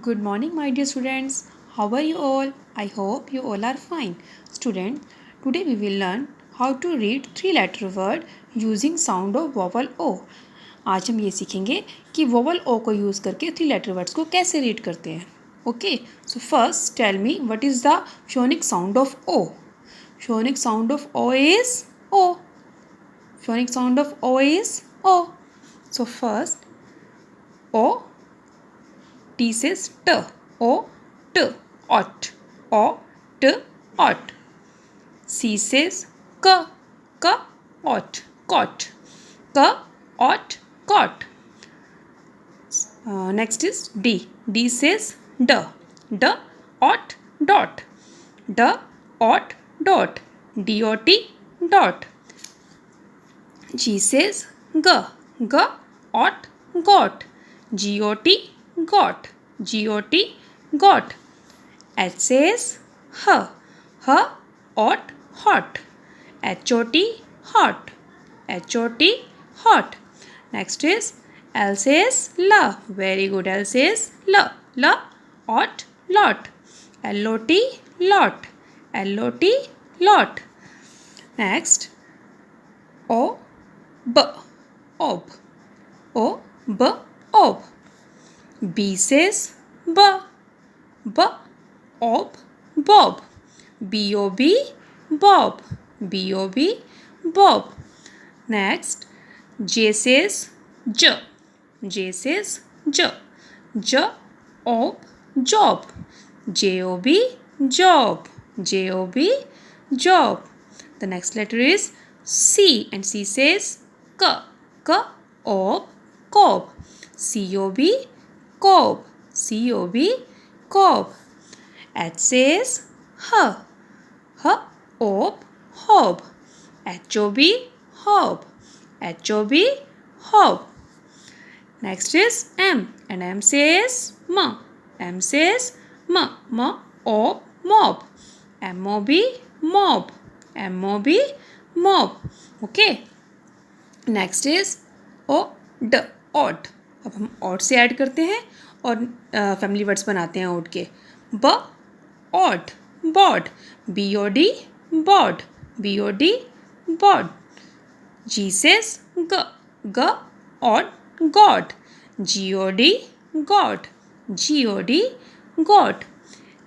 Good morning, my dear students. How are you all? I hope you all are fine. Student, today we will learn how to read three-letter word using sound of vowel O. आज हम ये सीखेंगे कि vowel O को use करके three letter words को कैसे read करते हैं. Okay, so first tell me what is the phonic sound of O. Phonic sound of O is O. Phonic sound of O is O. So first O. T says T. O, T, ot. O, T, ot. C says K. K, ot, cot. K, ot, cot. Next is D. D says D. D, ot, dot. D, ot, dot. DOT, dot. G says G. G, ot, got. GOT, got. GOT, got. H says H. H, ot, hot. HOT, hot. HOT, hot. Next is L says L. Very good. L says L. L, ot, lot. LOT, lot. LOT, lot. Next O, B, ob. O, B, ob. B says B. B, ob, bob. BOB, bob. BOB, bob. Next J says J. J says J. J, ob, job. JOB, job. JOB, job. The next letter is C, and C says K. K, ob, cob. COB, cob. COB, cob. H says H. H, ob, hob. HOB, hob. HOB, hob. Next is M, and M says M. M says M. M, ob, mob. MOB, mob. MOB, mob. Okay. Next is O, D, odd. अब हम odd से add करते हैं और family words बनाते हैं odd के. B, odd, bod. BOD, bod. BOD, bod. G says G. G, odd, god. GOD, god. GOD, god.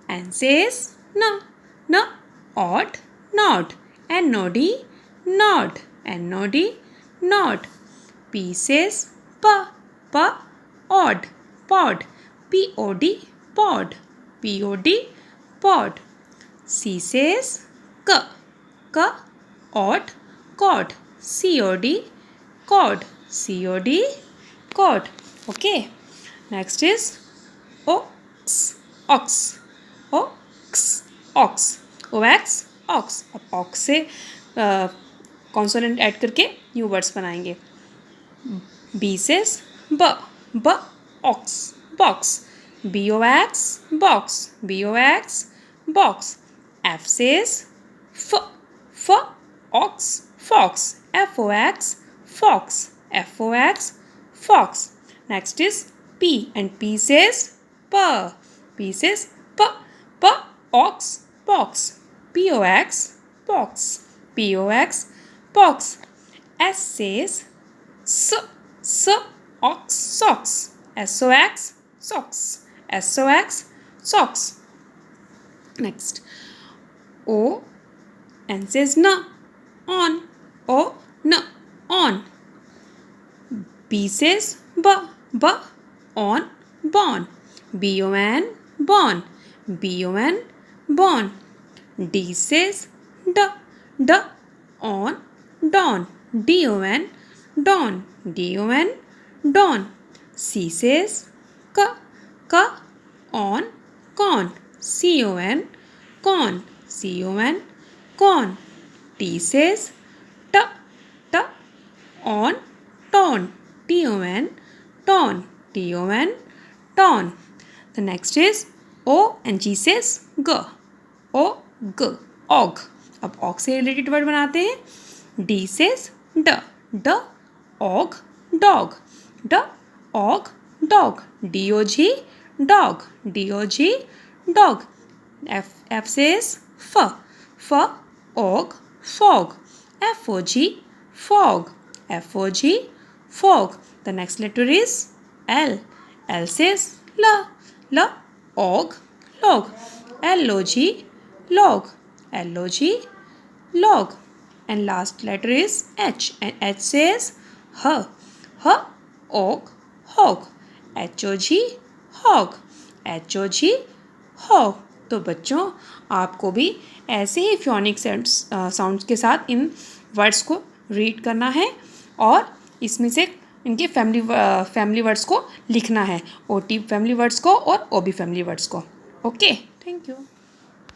N says N. N, odd, nod. NOD, nod. NOD, nod. P says P. P, odd, pod. POD, pod. POD, pod. C says K. K, odd, cod. COD, cod. COD, cod. Okay. Next is ox. Ox. Ox. Ox. OX, ox. अब ox से consonant add करके new words बनाएंगे. B says B. B, ox. Box. BOX, box. BOX, box. F says F. F, ox, fox. FOX, fox. FOX, fox. Next is P, and P says P. P says P. P, ox, box. POX, box. POX, box. S says S. S, ox, socks. SOX, socks. SOX, socks. Next O, N says N. On. O, N, on. B says B. B, on, born. BON, born. BON, born. D says D. D, on, dawn. DON, dawn. DON, dawn. C says K. K, on, con. CON, con. CON, con. T says T. T, on, ton. TON, ton. TON, ton. The next is O, and G says G. O, G, og. अब og से related word बनाते हैं. D says D. D, og, dog. D, og, dog. DOG, dog. D-O-G, dog. F says og, fog. F-O-G, fog. F-O-G, fog. The next letter is L. L says og, log. L-O-G, log. L-O-G, log. And last letter is H. And H says og, hog. H-O-G, hog. H-O-G, hog. तो बच्चों आपको भी ऐसे ही phonic sounds के साथ इन words को read करना है और इसमें से इनके फैमिली वर्ड्स को लिखना है, OT फैमिली वर्ड्स को और OB फैमिली वर्ड्स को. Okay, thank you.